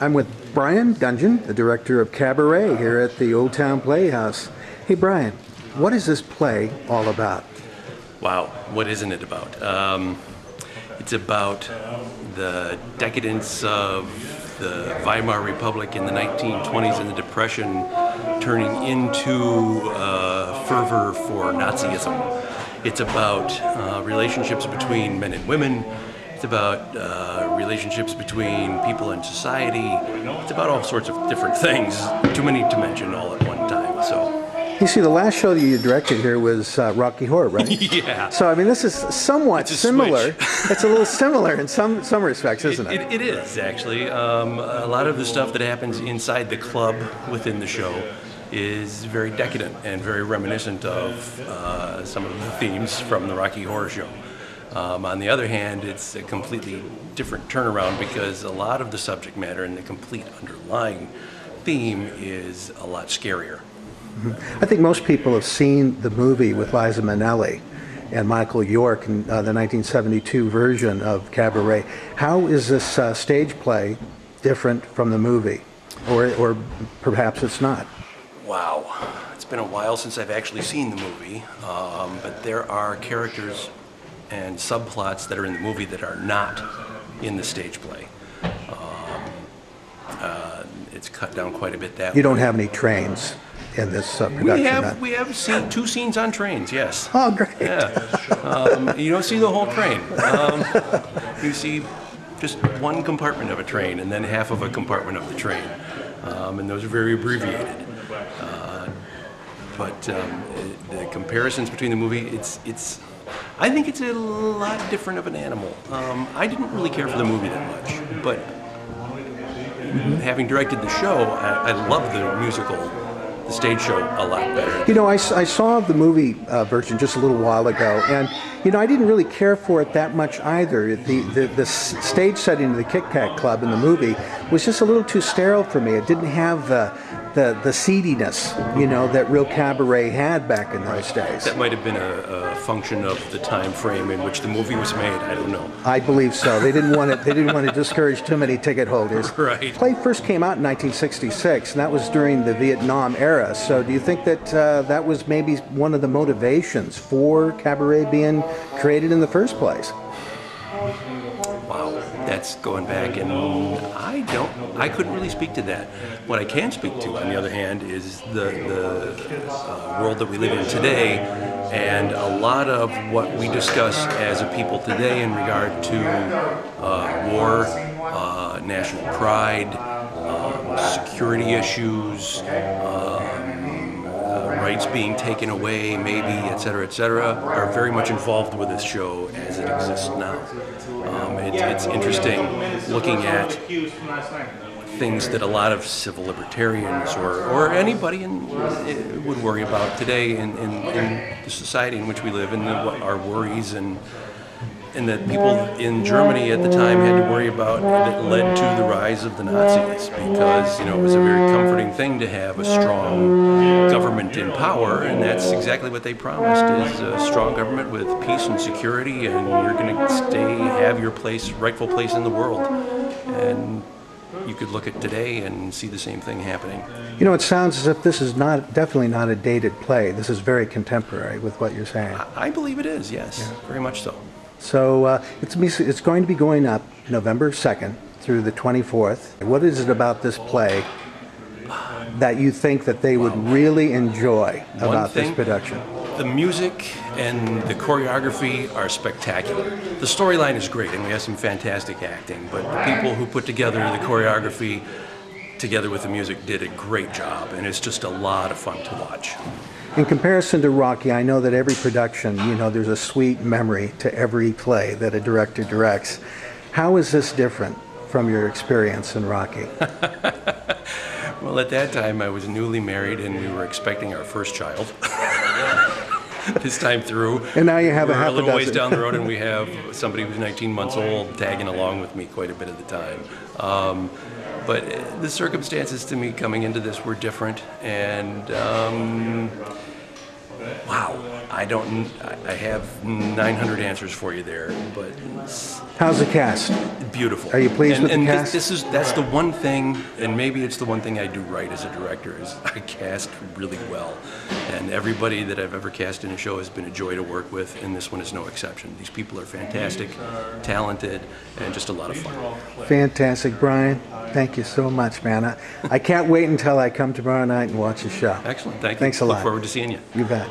I'm with Brian Dungjen, the director of Cabaret here at the Old Town Playhouse. Hey Brian, what is this play all about? Wow, what isn't it about? It's about the decadence of the Weimar Republic in the 1920s and the Depression turning into fervor for Nazism. It's about relationships between men and women. It's about relationships between people in society. It's about all sorts of different things, too many to mention all at one time. So. You see, the last show that you directed here was Rocky Horror, right? Yeah. So, I mean, this is somewhat similar. It's a little similar in some respects, isn't it? It is, actually. A lot of the stuff that happens inside the club within the show is very decadent and very reminiscent of some of the themes from the Rocky Horror Show. On the other hand, it's a completely different turnaround because a lot of the subject matter and the complete underlying theme is a lot scarier. I think most people have seen the movie with Liza Minnelli and Michael York in the 1972 version of Cabaret. How is this stage play different from the movie? Or perhaps it's not? Wow. It's been a while since I've actually seen the movie, but there are characters and subplots that are in the movie that are not in the stage play. It's cut down quite a bit that way. You don't have any trains in this production? We have seen 2 scenes on trains, yes. Oh, great. Yeah. You don't see the whole train. You see just one compartment of a train and then half of a compartment of the train. And those are very abbreviated. But the comparisons between the movie, I think it's a lot different of an animal. I didn't really care for the movie that much, but having directed the show, I love the musical, the stage show, a lot better. You know, I saw the movie version just a little while ago, and you know, I didn't really care for it that much either. The stage setting of the Kit Kat Club in the movie was just a little too sterile for me. It didn't have the seediness, you know, that real cabaret had back in those days. That might have been a function of the time frame in which the movie was made. I don't know. I believe so. They didn't want to discourage too many ticket holders. Right. The play first came out in 1966, and that was during the Vietnam era. So, do you think that that was maybe one of the motivations for Cabaret being created in the first place? Wow, that's going back, and I couldn't really speak to that. What I can speak to, on the other hand, is the world that we live in today, and a lot of what we discuss as a people today in regard to war, national pride, security issues, rights being taken away, maybe, et cetera, are very much involved with this show as it exists now. It's interesting looking at things that a lot of civil libertarians or anybody would worry about today in the society in which we live, and our worries and that people in Germany at the time had to worry about, that led to the rise of the Nazis, because, you know, it was a very comforting thing to have a strong government in power, and that's exactly what they promised, is a strong government with peace and security, and you're going to have your rightful place in the world. And you could look at today and see the same thing happening. You know, it sounds as if this is definitely not a dated play. This is very contemporary with what you're saying. I believe it is, yes, very much so. So it's going to be going up November 2nd through the 24th. What is it about this play that you think that they would really enjoy about this production? The music and the choreography are spectacular. The storyline is great, and we have some fantastic acting, but the people who put together the choreography together with the music did a great job, and it's just a lot of fun to watch. In comparison to Rocky, I know that every production, you know, there's a sweet memory to every play that a director directs. How is this different from your experience in Rocky? Well, at that time, I was newly married, and we were expecting our first child. This time through. And now you have a little ways down the road, and we have somebody who's 19 months old tagging along with me quite a bit of the time. But the circumstances to me coming into this were different, and Wow, I have 900 answers for you there, but How's the cast? beautiful. Are you pleased with the cast? That's the one thing, and maybe it's the one thing I do right as a director, is I cast really well. And everybody that I've ever cast in a show has been a joy to work with, and this one is no exception. These people are fantastic, talented, and just a lot of fun. Fantastic, Brian. Thank you so much, man. I can't wait until I come tomorrow night and watch the show. Excellent, thank you. Thanks a lot. Look forward to seeing you. You bet.